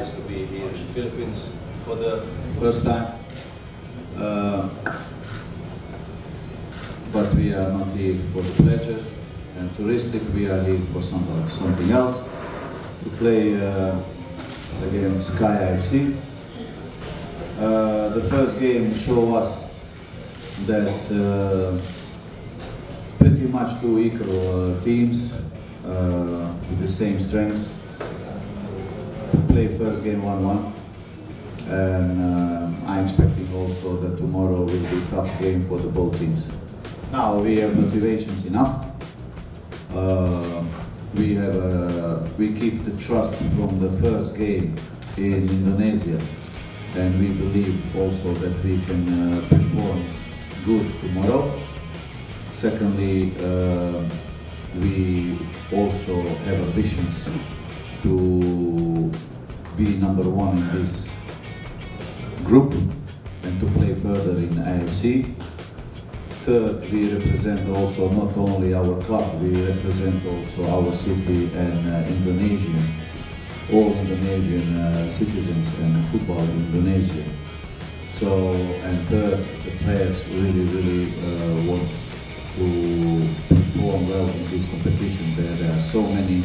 nice to be here in the Philippines for the first time. But we are not here for the pleasure and touristic. We are here for something else. To play against Sky FC. The first game showed us that pretty much two equal teams with the same strengths. We play first game 1-1, and I'm expecting also that tomorrow will be a tough game for the both teams. Now we have motivations enough. We keep the trust from the first game in Indonesia, and we believe also that we can perform good tomorrow. Secondly, we also have ambitions to be number one in this group and to play further in AFC. Third, we represent also not only our club, we represent also our city and all Indonesian citizens and football in Indonesia. So, and third, the players really want to perform well in this competition. There are so many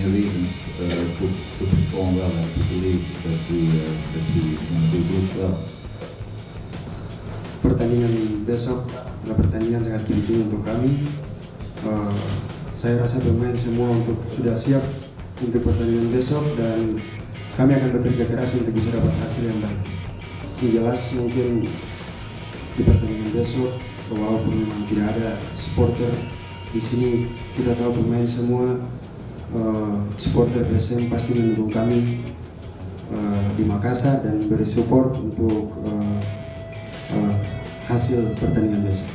reasons to perform well and to believe that we can do good well. Pertandingan besok adalah pertandingan sangat penting untuk kami. Saya rasa pemain semua sudah siap untuk pertandingan besok, dan kami akan bekerja keras untuk bisa dapat hasil yang baik. Yang jelas mungkin di pertandingan besok, walaupun memang tidak ada supporter di sini, kita tahu pemain semua supporter Psm pasti mendukung kami di Makassar dan beri support untuk hasil pertandingan besok.